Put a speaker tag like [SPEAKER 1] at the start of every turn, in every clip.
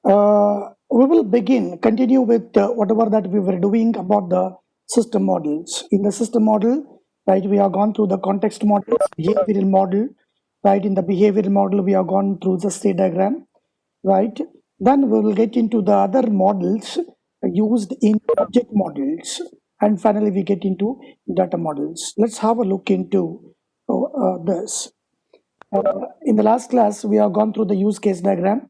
[SPEAKER 1] we will continue with whatever that we were doing about the system models. In the system model, right, we have gone through the context model, behavioral model, right? In the behavioral model, we have gone through the state diagram, right? Then we will get into the other models used in object models, and finally we get into data models. Let's have a look into this. In the last class, we have gone through the use case diagram.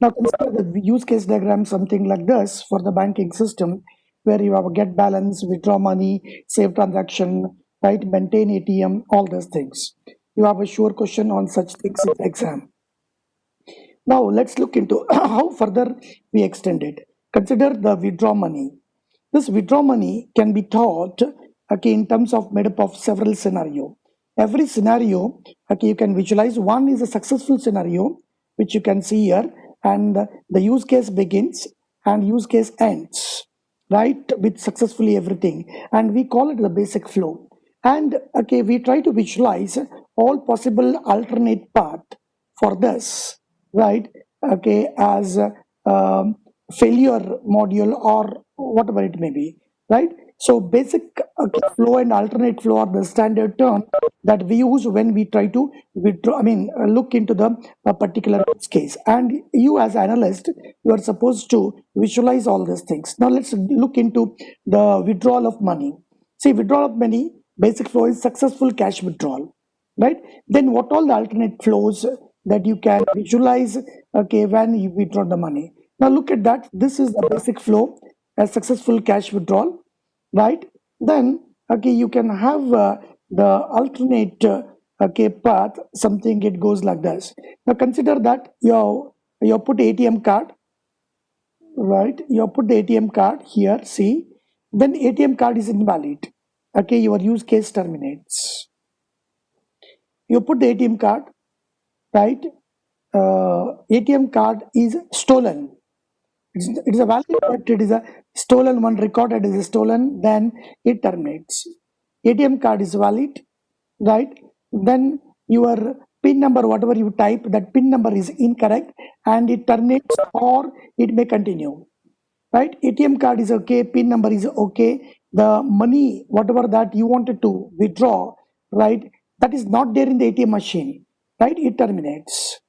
[SPEAKER 1] Now consider the use case diagram something like this for the banking system, where you have a get balance, withdraw money, save transaction, right, maintain ATM, all those things. You have a sure question on such things in the exam. Now let's look into how further we extend it. Consider the withdraw money. This withdraw money can be taught, okay, in terms of made up of several scenario. Every scenario, okay, you can visualize. One is a successful scenario, which you can see here, and the use case begins and use case ends, right, with successfully everything, and we call it the basic flow. And okay, we try to visualize all possible alternate path for this, right, okay, as failure module or whatever it may be, right? So basic flow and alternate flow are the standard term that we use when we try to withdraw, look into the particular use case. And you as analyst, you are supposed to visualize all these things. Now let's look into the withdrawal of money. See, withdrawal of money, basic flow is successful cash withdrawal, right? Then what all the alternate flows that you can visualize, okay, when you withdraw the money. Now look at that. This is the basic flow, a successful cash withdrawal, right? Then okay, you can have the alternate okay path, something it goes like this. Now consider that you put ATM card, right? You put the ATM card here, see, then ATM card is invalid, okay, your use case terminates. You put the ATM card, right? ATM card is stolen. It's a valid, but it is a stolen one, recorded as a stolen, then it terminates. ATM card is valid, right? Then your PIN number, whatever you type, that PIN number is incorrect and it terminates or it may continue, right? ATM card is okay, PIN number is okay. The money, whatever that you wanted to withdraw, right, that is not there in the ATM machine, right? It terminates.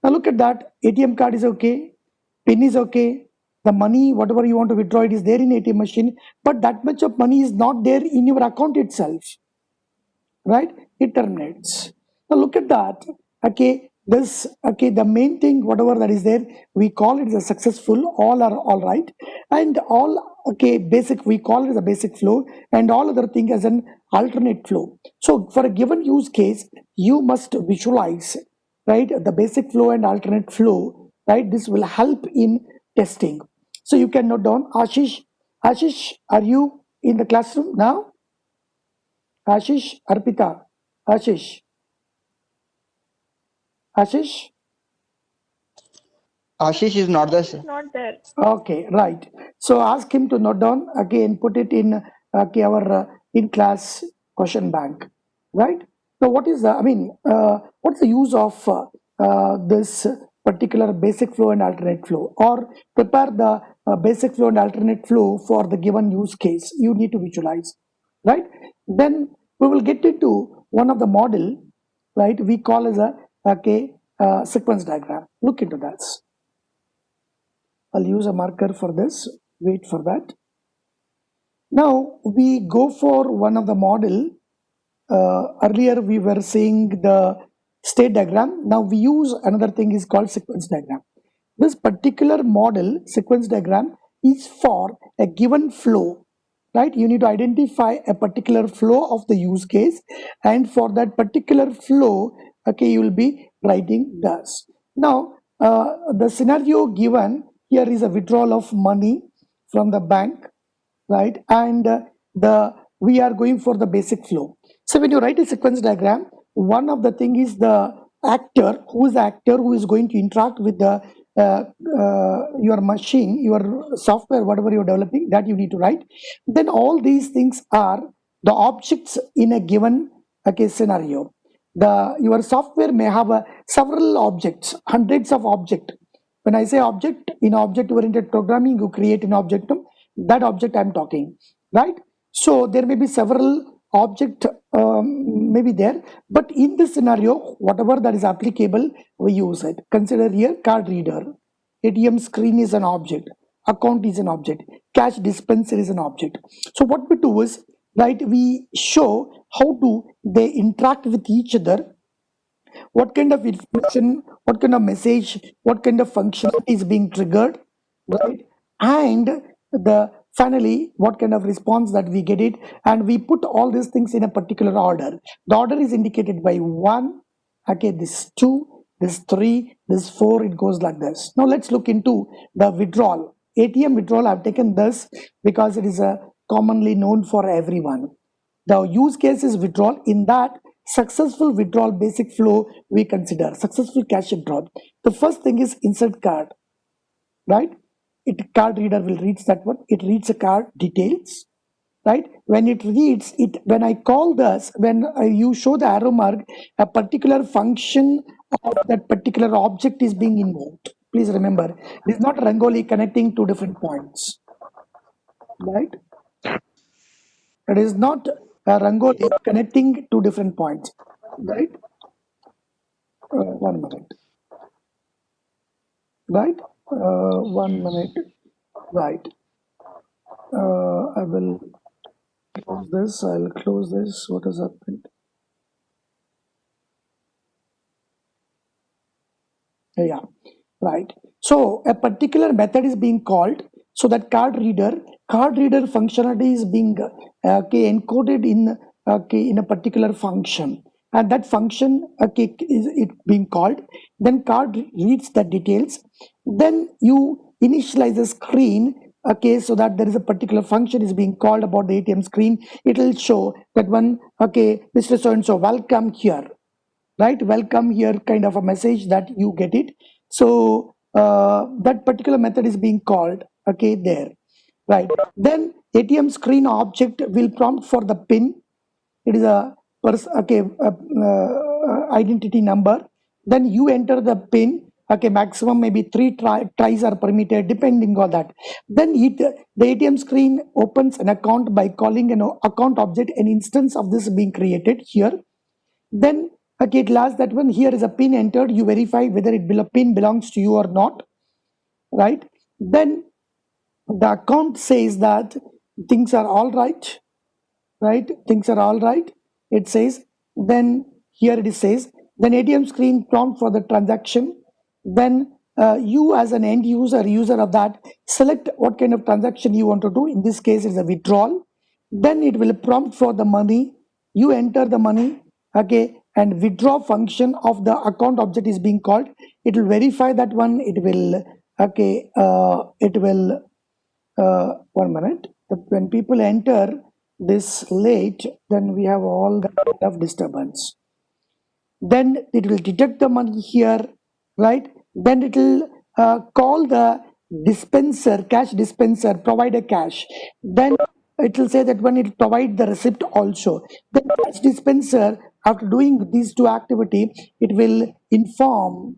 [SPEAKER 1] Now look at that. ATM card is okay, PIN is okay. The money, whatever you want to withdraw, it is there in ATM machine, but that much of money is not there in your account itself, right? It terminates. Now look at that. Okay, this, okay, the main thing, whatever that is there, we call it as a successful. All are all right, and all okay basic, we call it as a basic flow, and all other thing as an alternate flow. So for a given use case, you must visualize, right, the basic flow and alternate flow, right? This will help in testing. So you can note down. Ashish, are you in the classroom now? Ashish, Arpita, Ashish, Ashish.
[SPEAKER 2] Ashish is not the
[SPEAKER 3] Ashish is not there.
[SPEAKER 1] Okay, right. So ask him to note down again, put it in okay, our in class question bank, right? So what is the, what's the use of this particular basic flow and alternate flow, or prepare the basic flow and alternate flow for the given use case? You need to visualize, right? Then we will get into one of the model, right? We call as a okay sequence diagram. Look into that. I'll use a marker for this. Wait for that. Now we go for one of the model. Earlier we were seeing the state diagram. Now we use another thing is called sequence diagram. This particular model, sequence diagram, is for a given flow, right? You need to identify a particular flow of the use case, and for that particular flow, okay, you will be writing this. Now the scenario given here is a withdrawal of money from the bank, right? And the we are going for the basic flow. So when you write a sequence diagram, one of the thing is the actor. Who is the actor who is going to interact with the your machine, your software, whatever you're developing, that you need to write. Then all these things are the objects in a given okay scenario. your software may have several objects, hundreds of objects. When I say object, in object oriented programming, you create an object, that object I'm talking, right? So there may be several object maybe there, but in this scenario, whatever that is applicable, we use it. Consider here card reader, ATM screen is an object, account is an object, cash dispenser is an object. So what we do is, right, we show how do they interact with each other, what kind of information, what kind of message, what kind of functionality is being triggered, right? And the finally, what kind of response that we get it, and we put all these things in a particular order. The order is indicated by 1, okay, this 2, this 3, this 4, it goes like this. Now let's look into the withdrawal. ATM withdrawal, I've taken this because it is a commonly known for everyone. The use case is withdrawal. In that, successful withdrawal basic flow we consider successful cash withdrawal. The first thing is insert card, right? It card reader will reads that one. It reads the card details, right? When it reads it, when I call this, when you show the arrow mark, a particular function of that particular object is being invoked. Please remember, it is not Rangoli connecting two different points, right? It is not a Rangoli connecting two different points, right? 1 minute, right? 1 minute, right? I will close this. I'll close this. What has happened? Yeah, right. So a particular method is being called. So that card reader functionality is being encoded in a particular function, and that function is it being called. Then card reads the details. Then you initialize the screen. Okay, so that there is a particular function is being called about the ATM screen. It will show that one. Okay, Mr. So and so, welcome here, right? Welcome here kind of a message that you get it. So that particular method is being called, okay, there, right? Then ATM screen object will prompt for the pin. It is a identity number. Then you enter the pin. Okay, maximum maybe three tries are permitted depending on that. Then the ATM screen opens an account by calling an account object. An instance of this being created here. Then okay, at last that one here is a pin entered. You verify whether a pin belongs to you or not, right? Then the account says that things are all right, right? Things are all right. It says, then here it says, then ATM screen prompt for the transaction. Then you as an end user of that, select what kind of transaction you want to do. In this case, it's a withdrawal. Then it will prompt for the money. You enter the money, okay, and withdraw function of the account object is being called. It will verify that one. It will, okay, it will, 1 minute. When people enter this late, then we have all the kind of disturbance. Then it will detect the money here, right? Then it will call the dispenser, cash dispenser, provide a cash. Then it will say that when it provide the receipt also. The cash dispenser, after doing these two activity, it will inform,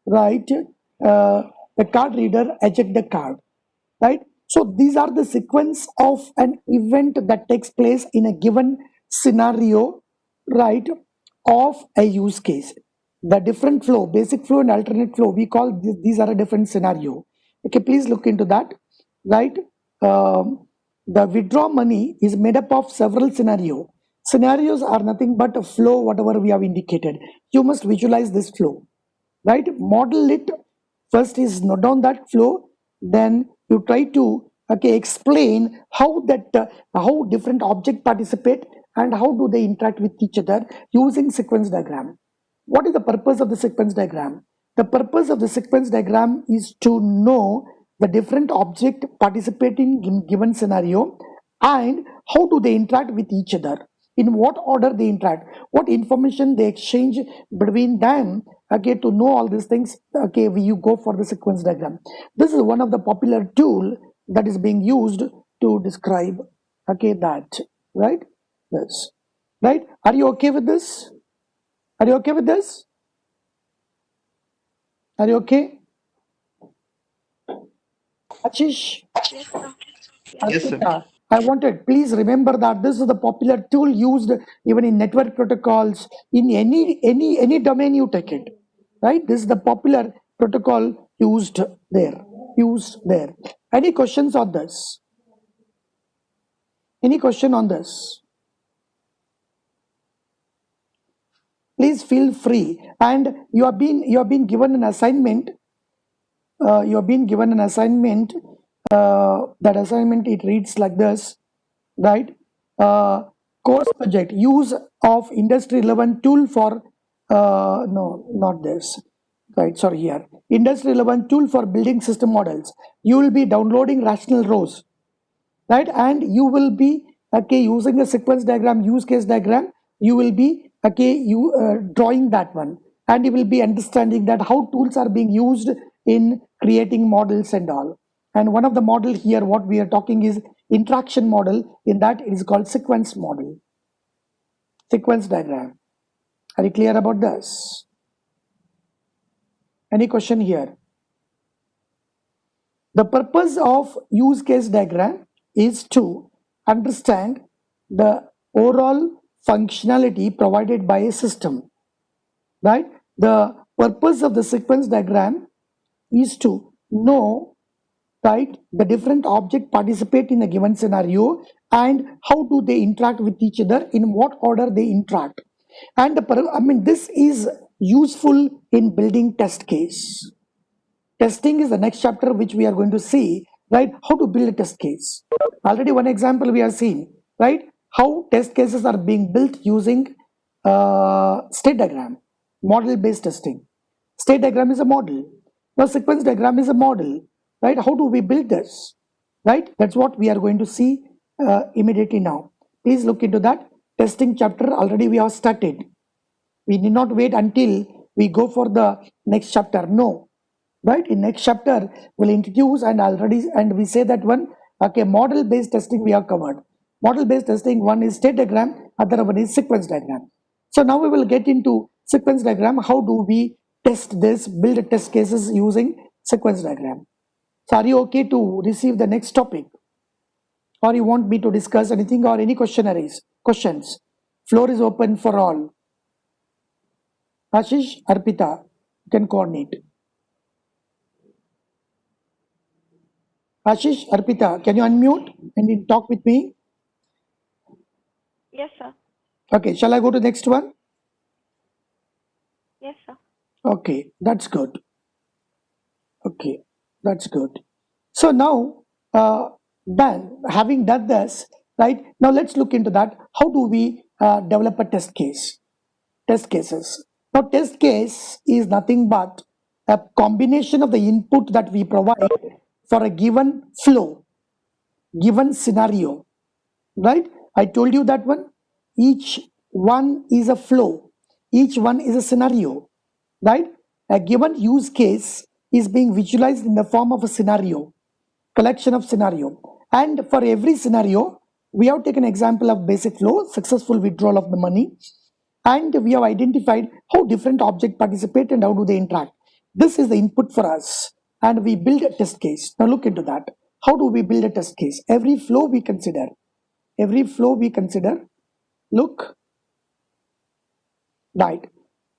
[SPEAKER 1] right? The card reader eject the card, right? So these are the sequence of an event that takes place in a given scenario, right, of a use case. The different flow, basic flow and alternate flow, we call these are a different scenario. Okay, please look into that, right? The withdraw money is made up of several scenarios are nothing but a flow, whatever we have indicated. You must visualize this flow, right? Model it. First is note down that flow, then you try to explain how how different object participate and how do they interact with each other using sequence diagram. What is the purpose of the sequence diagram? The purpose of the sequence diagram is to know the different object participating in given scenario and how do they interact with each other, in what order they interact, what information they exchange between them. Okay, to know all these things, okay, you go for the sequence diagram. This is one of the popular tool that is being used to describe, okay, that, right? Yes. right? Are you okay with this? Are you okay with this? Are you okay? Ashish,
[SPEAKER 2] Yes, sir. Yes,
[SPEAKER 3] Yes,
[SPEAKER 2] sir.
[SPEAKER 3] sir.
[SPEAKER 1] Arpita, I wanted, please remember that this is the popular tool used even in network protocols, in any domain you take it, right? This is the popular protocol used there. Any questions on this? Any question on this? Please feel free. And you have been given an assignment. You have been given an assignment. That assignment, it reads like this, right? uh, Course project, use of industry relevant tool for no, not this, right? Sorry, here, industry relevant tool for building system models. You will be downloading rational rows, right? And you will be, okay, using a sequence diagram, use case diagram. You will be, okay, you drawing that one, and you will be understanding that how tools are being used in creating models and all. And one of the model here what we are talking is interaction model. In that, it is called sequence model, sequence diagram. Are you clear about this? Any question here? The purpose of use case diagram is to understand the overall functionality provided by a system, right? The purpose of the sequence diagram is to know, right, the different object participate in a given scenario and how do they interact with each other, in what order they interact. And this is useful in building test case. Testing is the next chapter which we are going to see, right? How to build a test case. Already one example we have seen, right? How test cases are being built using state diagram, model based testing. State diagram is a model. Now sequence diagram is a model, right? How do we build this, right? That's what we are going to see immediately now. Please look into that testing chapter. Already we have started. We need not wait until we go for the next chapter. No, right? In next chapter we'll introduce, and we say that one, okay, model based testing we have covered. Model based testing, one is state diagram, other one is sequence diagram. So now we will get into sequence diagram. How do we test this, build test cases using sequence diagram? So are you okay to receive the next topic, or you want me to discuss anything, or any questions? Floor is open for all. Ashish, Arpita, you can coordinate. Ashish, Arpita, can you unmute and you talk with me?
[SPEAKER 2] Yes, sir.
[SPEAKER 1] Okay, shall I go to the next one?
[SPEAKER 2] Yes, sir.
[SPEAKER 1] Okay, that's good. Okay, that's good. So now, done, having done this, right? Now let's look into that. How do we develop a test case? Test cases. Now, test case is nothing but a combination of the input that we provide for a given flow, given scenario, right? I told you that one. Each one is a flow, each one is a scenario, right? A given use case is being visualized in the form of a scenario, collection of scenario. And for every scenario, we have taken example of basic flow, successful withdrawal of the money, and we have identified how different objects participate and how do they interact. This is the input for us, and we build a test case. Now look into that. How do we build a test case? Every flow we consider, look, right,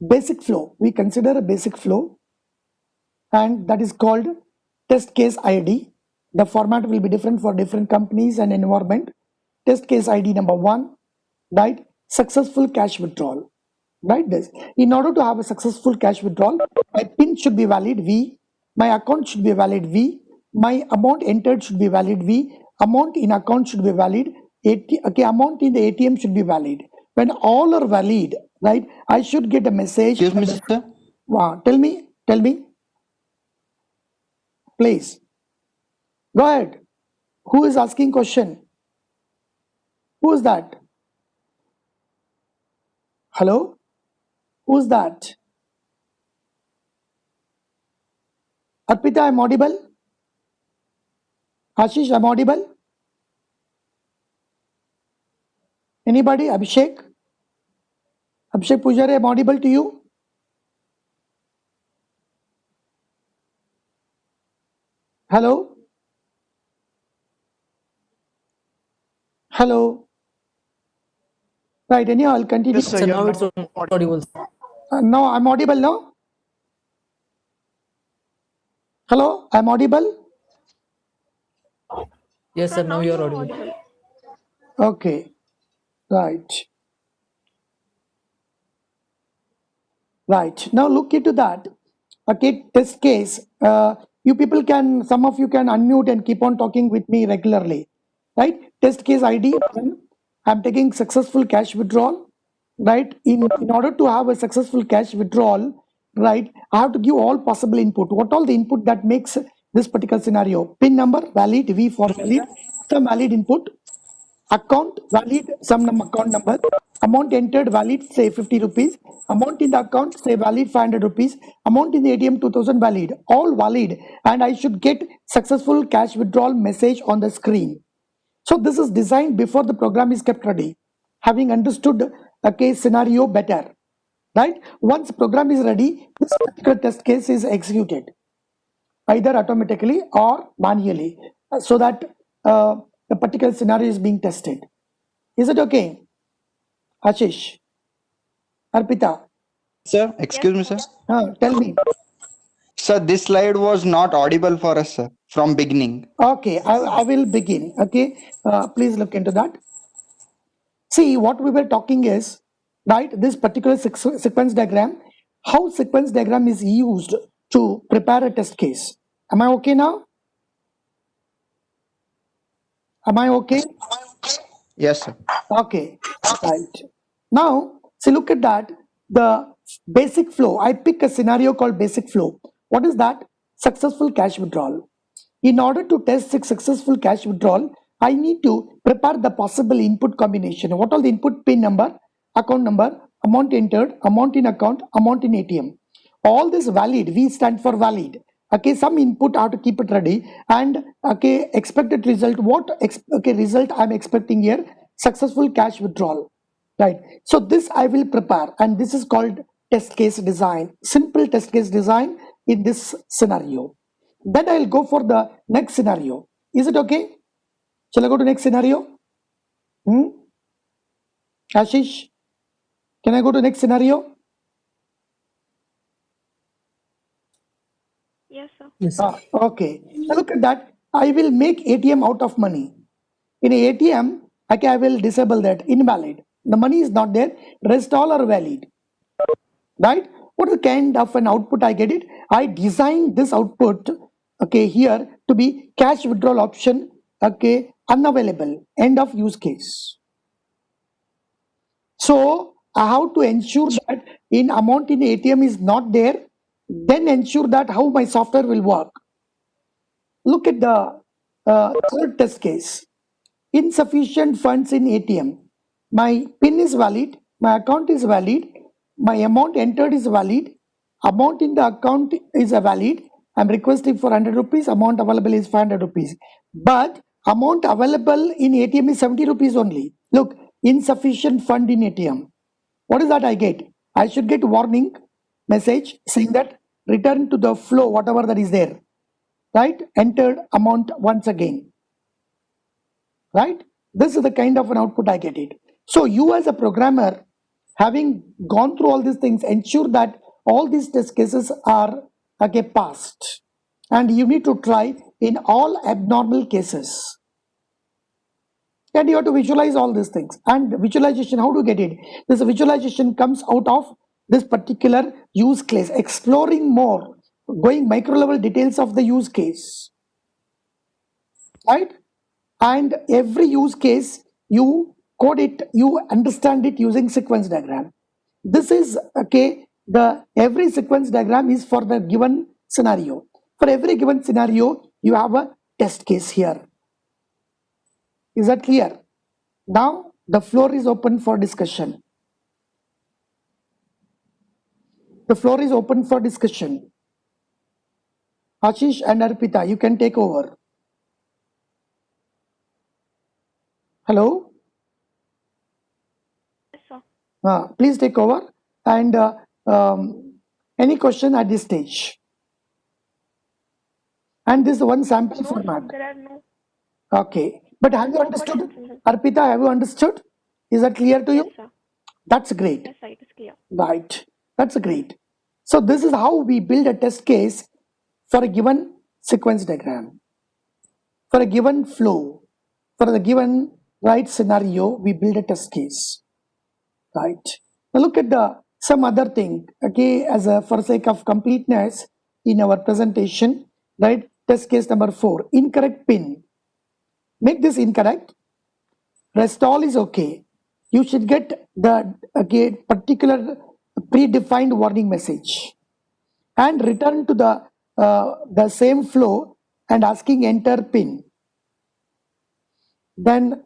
[SPEAKER 1] basic flow, we consider a basic flow, and that is called test case ID. The format will be different for different companies and environment. Test case ID number one, right? Successful cash withdrawal. Right? This. In order to have a successful cash withdrawal, my PIN should be valid V, my account should be valid V, my amount entered should be valid V, amount in account should be valid, okay, amount in the ATM should be valid. When all are valid, right, I should get a message.
[SPEAKER 3] Excuse me, sir.
[SPEAKER 1] Wow, tell me, please. Go ahead. Who is asking question? Who is that? Hello? Who's that? Arpita, I'm audible? Ashish, I'm audible? Anybody? Abhishek? Abhishek Pujari, am I audible to you? Hello? Hello? Right, anyhow, I'll continue.
[SPEAKER 3] Yes, sir.
[SPEAKER 4] Sir,
[SPEAKER 3] You're
[SPEAKER 4] now it's
[SPEAKER 3] now audible.
[SPEAKER 4] audible.
[SPEAKER 1] No, I'm audible now? Hello? I'm audible?
[SPEAKER 4] Yes,
[SPEAKER 2] Sir,
[SPEAKER 4] sir, now
[SPEAKER 2] now
[SPEAKER 4] you
[SPEAKER 2] you
[SPEAKER 4] are
[SPEAKER 2] are
[SPEAKER 4] audible.
[SPEAKER 2] audible.
[SPEAKER 1] Okay, right. Right. Now look into that. Okay, test case. You people can, some of you can unmute and keep on talking with me regularly. Right? Test case ID. I'm taking successful cash withdrawal. Right? In order to have a successful cash withdrawal, right, I have to give all possible input. What all the input that makes this particular scenario? PIN number, valid, V for valid, some valid input. Account valid, some account number. Amount entered valid, say 50 rupees. Amount in the account, say valid 500 rupees. Amount in the ATM 2000 valid. All valid, and I should get successful cash withdrawal message on the screen. So this is designed before the program is kept ready, having understood a case scenario better. Right? Once program is ready, this particular test case is executed either automatically or manually, so that the particular scenario is being tested. Is it okay? Ashish, Arpita,
[SPEAKER 3] Sir,
[SPEAKER 2] Yes,
[SPEAKER 3] excuse me,
[SPEAKER 2] sir.
[SPEAKER 3] sir.
[SPEAKER 1] tell me.
[SPEAKER 3] Sir, this slide was not audible for us, sir, from beginning.
[SPEAKER 1] Okay, I will begin. Okay, please look into that. See, what we were talking is, right, this particular sequence diagram, how sequence diagram is used to prepare a test case. Am I okay now? Am I okay?
[SPEAKER 3] Yes, sir.
[SPEAKER 1] Okay, right. Now, see, look at that. The basic flow. I pick a scenario called basic flow. What is that? Successful cash withdrawal. In order to test successful cash withdrawal, I need to prepare the possible input combination. What all the input? PIN number, account number, amount entered, amount in account, amount in ATM. All this valid. V stand for valid. Okay, some input I have to keep it ready, and okay, expected result. What okay result I'm expecting here? Successful cash withdrawal. Right. So this I will prepare, and this is called test case design. Simple test case design in this scenario. Then I'll go for the next scenario. Is it okay? Shall I go to next scenario? Ashish, can I go to next scenario?
[SPEAKER 2] Yes, sir.
[SPEAKER 4] Yes, sir.
[SPEAKER 1] Okay. Now look at that. I will make ATM out of money. In a ATM, okay, I will disable that. Invalid. The money is not there. Rest all are valid. Right? What is the kind of an output I get it? I designed this output, okay, here to be cash withdrawal option, okay, unavailable. End of use case. So I have to ensure that in amount in ATM is not there, then ensure that how my software will work. Look at the third test case. Insufficient funds in ATM. My PIN is valid, my account is valid, my amount entered is valid, amount in the account is valid. I'm requesting for 100 rupees, amount available is 500 rupees. But amount available in ATM is 70 rupees only. Look, insufficient fund in ATM. What is that I get? I should get warning message saying that return to the flow, whatever that is there. Right? Entered amount once again. Right? This is the kind of an output I get it. So you as a programmer, having gone through all these things, ensure that all these test cases are okay, passed. And you need to try in all abnormal cases. And you have to visualize all these things. And visualization, how to get it? This visualization comes out of this particular use case, exploring more, going micro level details of the use case. Right? And every use case you code it, you understand it using sequence diagram. This is okay, the every sequence diagram is for the given scenario. For every given scenario you have a test case here. Is that clear? Now the floor is open for discussion. The floor is open for discussion. Ashish and Arpita, you can take over. Hello?
[SPEAKER 2] Yes, sir.
[SPEAKER 1] Please take over. And any question at this stage? And this is one sample
[SPEAKER 2] No, sir,
[SPEAKER 1] format.
[SPEAKER 2] there are no
[SPEAKER 1] Okay. But have you
[SPEAKER 2] no
[SPEAKER 1] understood?
[SPEAKER 2] questions in this.
[SPEAKER 1] Arpita, have you understood? Is that clear to
[SPEAKER 2] Yes,
[SPEAKER 1] you?
[SPEAKER 2] sir.
[SPEAKER 1] That's great.
[SPEAKER 2] Yes, sir, it is clear.
[SPEAKER 1] Right. That's great. So this is how we build a test case for a given sequence diagram. For a given flow, for the given right scenario, we build a test case. Right. Now look at the some other thing. Okay, as a for sake of completeness in our presentation, right? Test case number 4, incorrect pin. Make this incorrect. Rest all is okay. You should get the particular predefined warning message and return to the same flow and asking enter pin. Then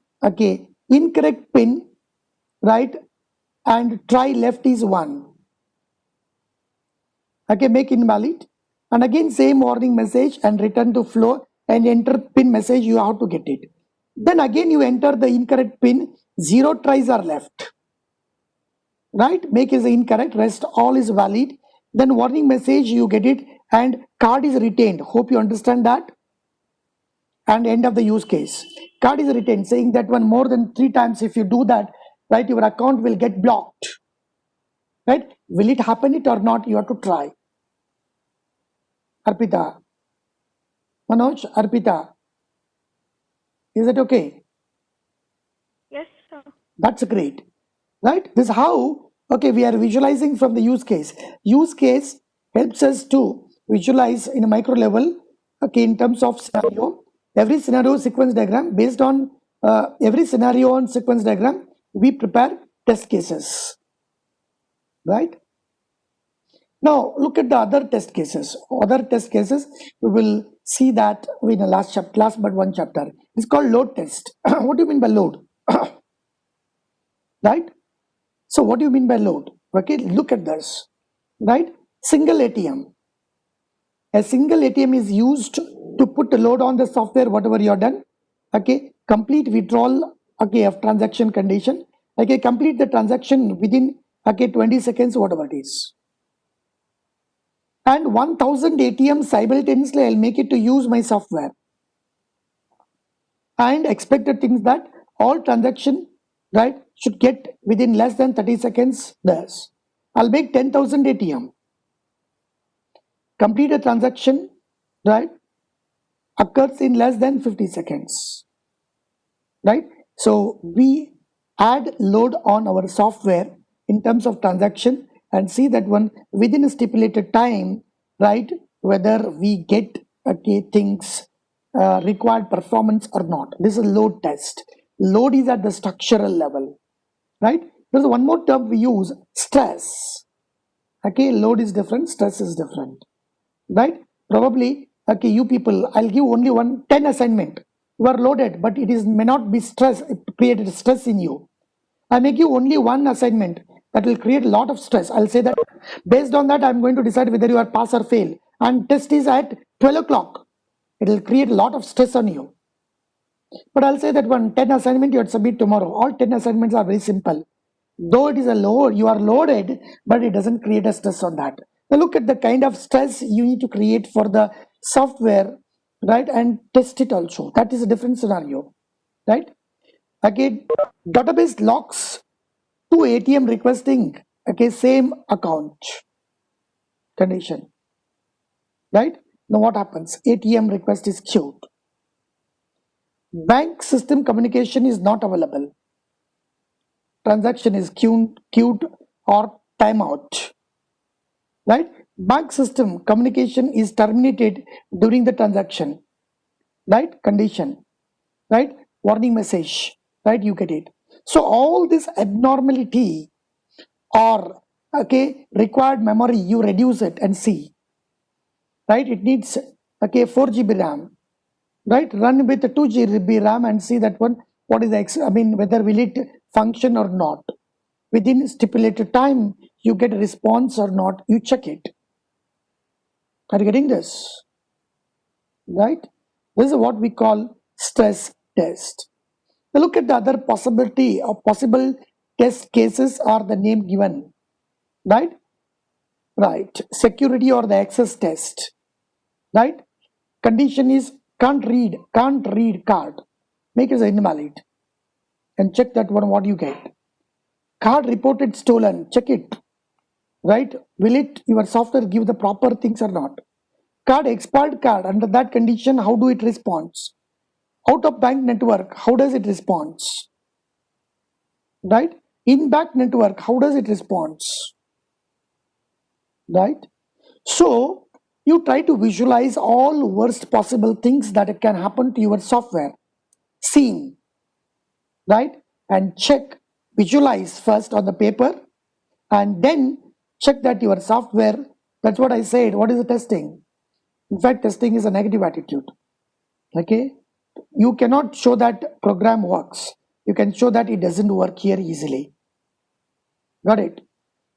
[SPEAKER 1] incorrect pin, right, and try left is 1. Make invalid, and again same warning message and return to flow and enter pin message. You have to get it. Then again you enter the incorrect pin. 0 tries are left, right? Make is incorrect, rest all is valid. Then warning message, you get it, and card is retained. Hope you understand that. And end of the use case, card is retained, saying that one more than 3 times if you do that, right, your account will get blocked, right? Will it happen it or not? You have to try. Arpita, Manoj, Arpita, is it okay?
[SPEAKER 2] Yes, sir.
[SPEAKER 1] That's great, right? This is how, we are visualizing from the use case. Use case helps us to visualize in a micro level, in terms of scenario. Every scenario sequence diagram, based on every scenario on sequence diagram, we prepare test cases, right? Now look at the other test cases. Other test cases, we will see that in the last but one chapter. It's called load test. What do you mean by load? Right? So what do you mean by load? Okay, look at this, right? Single ATM. A single ATM is used to put a load on the software, whatever you're done. Okay, complete withdrawal, of transaction condition. Okay, complete the transaction within 20 seconds, whatever it is. And 1000 ATM simultaneously, I'll make it to use my software. And expected things that all transaction, right, should get within less than 30 seconds. Thus, I'll make 10,000 ATM. Complete a transaction, right, occurs in less than 50 seconds, right? So we add load on our software in terms of transaction and see that one within a stipulated time, right, whether we get things required performance or not. This is load test. Load is at the structural level, right? There's one more term we use, stress. Load is different, stress is different, right? Probably, you people, I'll give only 10 assignment. You are loaded, but it is may not be stress, it created stress in you. I may give only one assignment that will create a lot of stress. I'll say that based on that, I'm going to decide whether you are pass or fail. And test is at 12 o'clock. It will create a lot of stress on you. But I'll say that 10 assignment you have to submit tomorrow. All 10 assignments are very simple. Though it is a load, you are loaded, but it doesn't create a stress on that. Now look at the kind of stress you need to create for the software, right? And test it also. That is a different scenario, right? Database locks to ATM requesting, same account condition, right? Now what happens? ATM request is queued. Bank system communication is not available. Transaction is queued or timeout, right? Bank system communication is terminated during the transaction, right? Condition, right? Warning message, right? You get it. So all this abnormality or required memory, you reduce it and see, right? It needs 4 GB RAM, right? Run with 2 GB RAM and see that one, what is the whether will it function or not. Within stipulated time, you get a response or not, you check it. Are you getting this? Right? This is what we call stress test. Now look at the other possibility or possible test cases or the name given, right? Right. Security or the access test, right? Condition is can't read card. Make it invalid and check that one what you get. Card reported stolen, check it, right? Will it your software give the proper things or not? Card expired card, under that condition, how do it responds? Out of bank network, how does it responds? Right? In bank network, how does it responds? Right? So you try to visualize all worst possible things that can happen to your software, scene, right? And check, visualize first on the paper, and then check that your software, that's what I said. What is the testing? In fact, testing is a negative attitude. Okay, you cannot show that program works. You can show that it doesn't work here easily. Got it?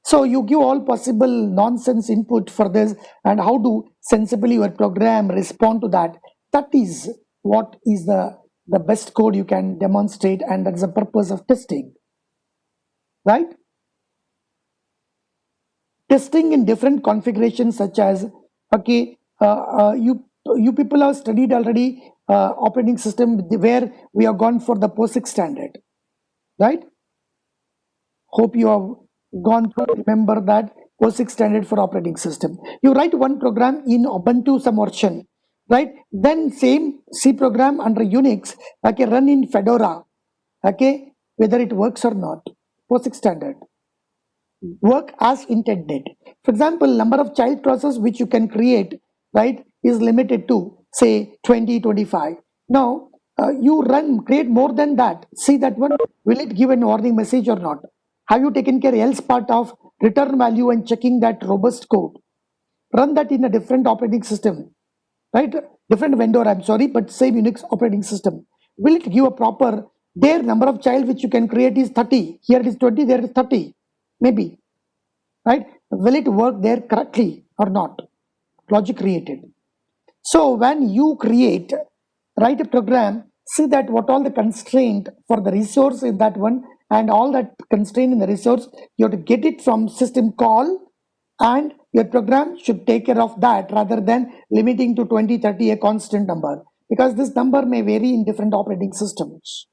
[SPEAKER 1] So you give all possible nonsense input for this, and how to sensibly your program respond to that. That is what is the best code you can demonstrate, and that's the purpose of testing, right? Testing in different configurations, such as, okay, you people have studied already operating system where we have gone for the POSIX standard, right? Hope you have gone through, remember that POSIX standard for operating system. You write one program in Ubuntu some version, right? Then same C program under Unix, okay, run in Fedora, okay, whether it works or not. POSIX standard. Work as intended. For example, number of child process which you can create, right, is limited to say 20, 25. Now you create more than that. See that one, will it give an warning message or not? Have you taken care else part of return value and checking that robust code? Run that in a different operating system, right? Different vendor, I'm sorry, but same Unix operating system. Will it give a proper, their number of child which you can create is 30. Here it is 20, there is 30, maybe, right? Will it work there correctly or not? Logic created. So when you create, write a program, see that what all the constraint for the resource in that one, and all that constraint in the resource, you have to get it from system call, and your program should take care of that rather than limiting to 20, 30, a constant number, because this number may vary in different operating systems.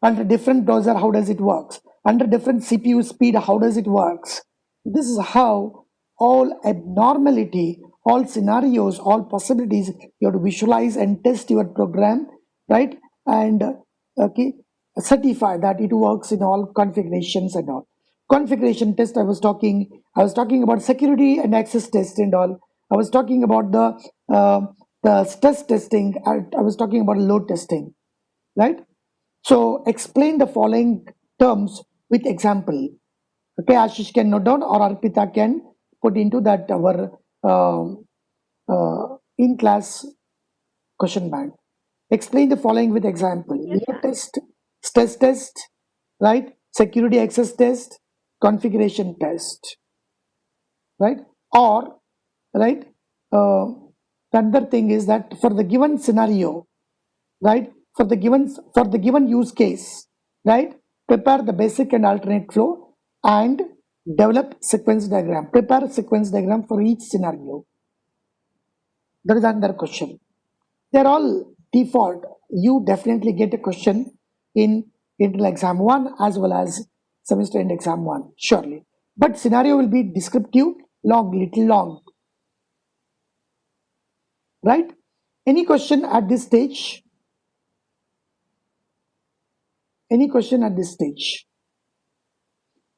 [SPEAKER 1] Under different browser, how does it works? Under different CPU speed, how does it works? This is how all abnormality, all scenarios, all possibilities, you have to visualize and test your program, right? And okay, certify that it works in all configurations and all. Configuration test, I was talking about security and access test and all. I was talking about the stress testing. I was talking about load testing, right? So explain the following terms with example. Okay, Ashish can note down, or Arpita can put into that our in class question bank. Explain the following with example.
[SPEAKER 2] Yes,
[SPEAKER 1] Load
[SPEAKER 2] sir.
[SPEAKER 1] test, stress test, right? Security access test, configuration test, right? Or, right? The other thing is that for the given scenario, right, for the given use case, right, prepare the basic and alternate flow and develop sequence diagram. Prepare a sequence diagram for each scenario. That is another question. They're all default. You definitely get a question in internal exam 1 as well as semester end exam 1, surely. But scenario will be descriptive, little long, right? Any question at this stage? Any question at this stage?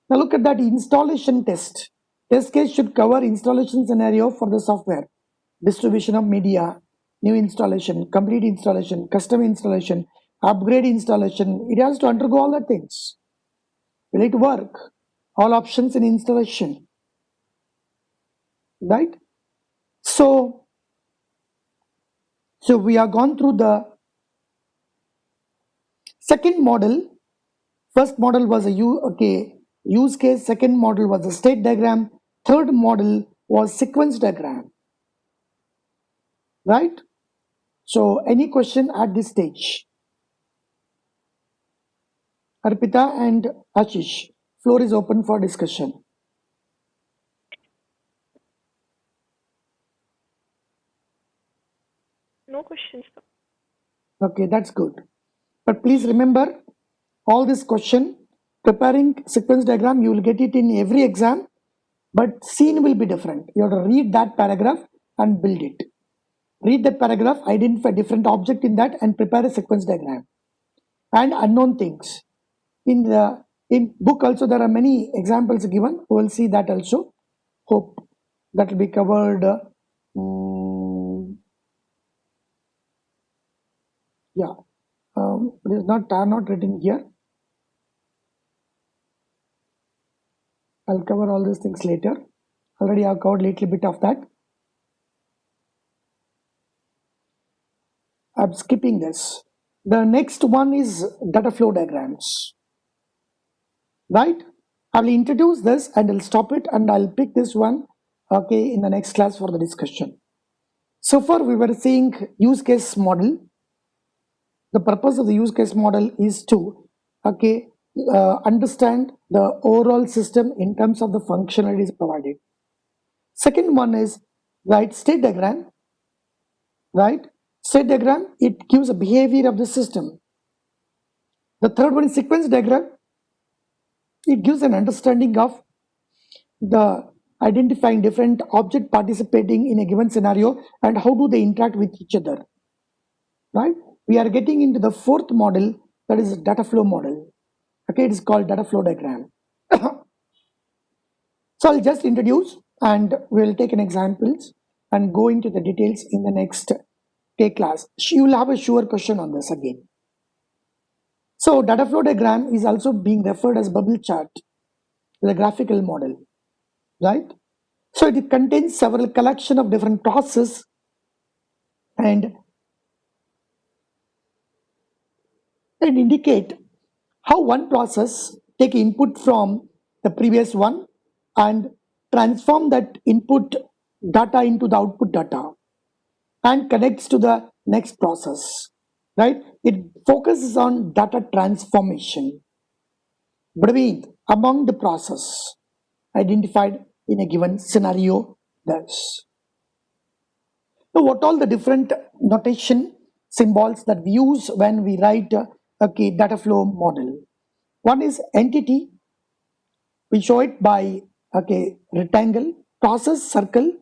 [SPEAKER 1] Now look at that installation test. Test case should cover installation scenario for the software, distribution of media, new installation, complete installation, custom installation, upgrade installation. It has to undergo all the things. Will it work? All options in installation, right? So we have gone through the second model. First model was a use case. Second model was a state diagram. Third model was sequence diagram, right? So any question at this stage? Arpita and Ashish, floor is open for discussion.
[SPEAKER 2] No questions, sir.
[SPEAKER 1] Okay, that's good. But please remember, all this question, preparing sequence diagram, you will get it in every exam, but scene will be different. You have to read that paragraph and build it. Read that paragraph, identify different object in that and prepare a sequence diagram. And unknown things. In book also there are many examples given. We will see that also. Hope that will be covered. Yeah, it is not written here. I'll cover all these things later. Already I've covered a little bit of that. I'm skipping this. The next one is data flow diagrams. Right? I will introduce this and I'll stop it and I'll pick this one, okay, in the next class for the discussion. So far we were seeing use case model. The purpose of the use case model is to, okay, understand the overall system in terms of the functionalities provided. Second one is, right, state diagram. Right? State diagram, it gives a behavior of the system. The third one is sequence diagram. It gives an understanding of the identifying different object participating in a given scenario and how do they interact with each other. Right? We are getting into the fourth model, that is data flow model. Okay, it is called data flow diagram. So I'll just introduce and we'll take an examples and go into the details in the next class. You will have a sure question on this again. So data flow diagram is also being referred as bubble chart, the graphical model, right? So it contains several collection of different processes and indicate how one process take input from the previous one and transform that input data into the output data and connects to the next process, right? It focuses on data transformation between among the process identified in a given scenario. Thus, so what all the different notation symbols that we use when we write okay, data flow model. One is entity. We show it by okay, rectangle, process circle,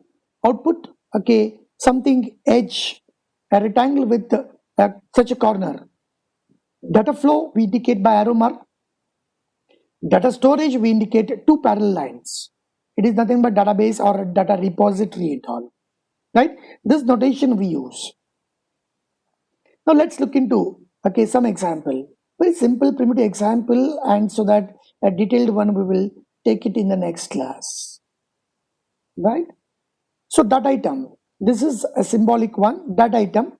[SPEAKER 1] output okay, something edge, a rectangle with such a corner. Data flow we indicate by arrow mark. Data storage we indicate two parallel lines. It is nothing but database or a data repository at all. Right? This notation we use. Now let's look into okay, some example. Very simple primitive example, and so that a detailed one we will take it in the next class. Right? So that item, this is a symbolic one. That item,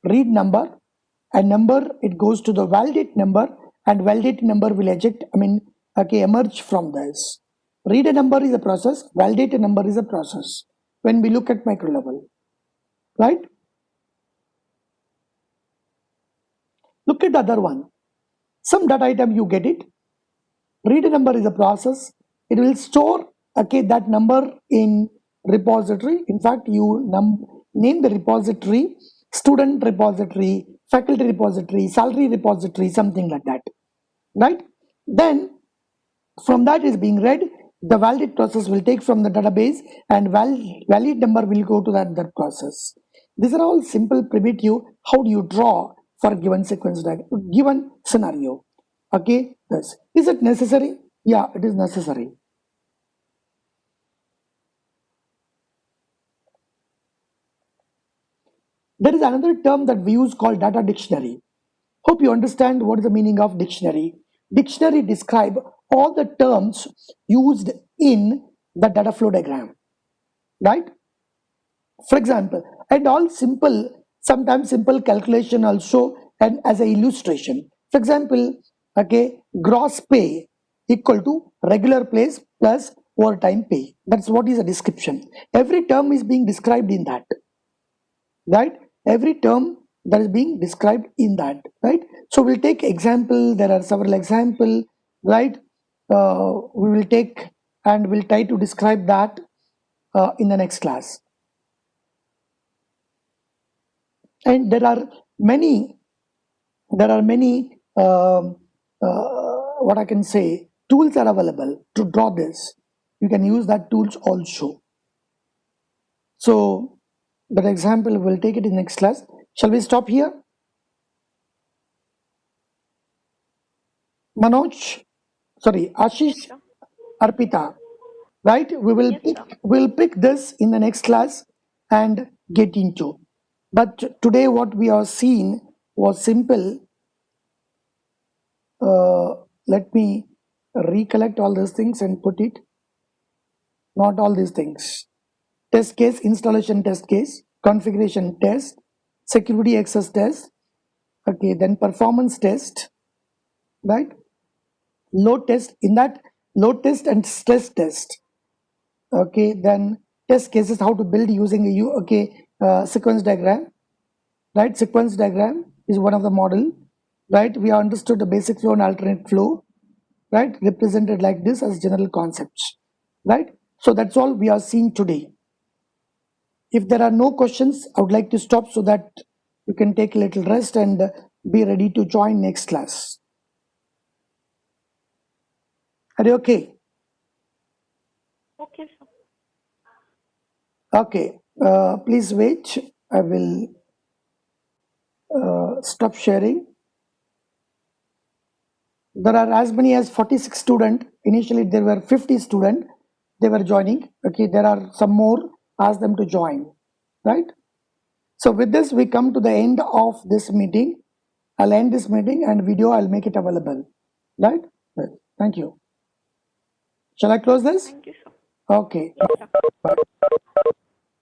[SPEAKER 1] read number, a number, it goes to the validate number, and validate number will emerge from this. Read a number is a process, validate a number is a process when we look at micro level. Right? Look at the other one. Some data item you get it. Read a number is a process. It will store okay, that number in repository. In fact, you name the repository, student repository, faculty repository, salary repository, something like that. Right? Then from that is being read, the validate process will take from the database and valid number will go to that process. These are all simple primitive. How do you draw for a given sequence diagram, given scenario? Okay, this is it necessary? Yeah, it is necessary. There is another term that we use called data dictionary. Hope you understand what is the meaning of dictionary. Dictionary describe all the terms used in the data flow diagram, right? For example, and all simple, sometimes simple calculation also and as an illustration. For example, okay, gross pay equal to regular place plus overtime pay. That's what is a description. Every term is being described in that, right? Every term that is being described in that, right? So we'll take example. There are several example, right? We will take and we'll try to describe that in the next class. And there are many what I can say, tools are available to draw this. You can use that tools also. So that example, we'll take it in next class. Shall we stop here? Manoj, sorry, Ashish,
[SPEAKER 2] sir.
[SPEAKER 1] Arpita, right?
[SPEAKER 2] Yes, sir.
[SPEAKER 1] We'll pick this in the next class and get into. But today what we are seeing was simple. Let me recollect all these things and put it. Not all these things. Test case, installation test case, configuration test, security access test, okay, then performance test, right? Load test, in that load test and stress test, okay, then test cases, how to build using a sequence diagram, right? Sequence diagram is one of the model, right? We understood the basic flow and alternate flow, right? Represented like this as general concepts, right? So that's all we are seeing today. If there are no questions, I would like to stop so that you can take a little rest and be ready to join next class. Are you okay?
[SPEAKER 2] Okay, sir.
[SPEAKER 1] Okay. Please wait. I will stop sharing. There are as many as 46 students. Initially, there were 50 students. They were joining. Okay. There are some more. Ask them to join. Right. So with this, we come to the end of this meeting. I'll end this meeting and video, I'll make it available. Right? Right. Thank you. Shall I close this?
[SPEAKER 2] Thank you, sir.
[SPEAKER 1] Okay.
[SPEAKER 2] Yes, sir.
[SPEAKER 1] Bye.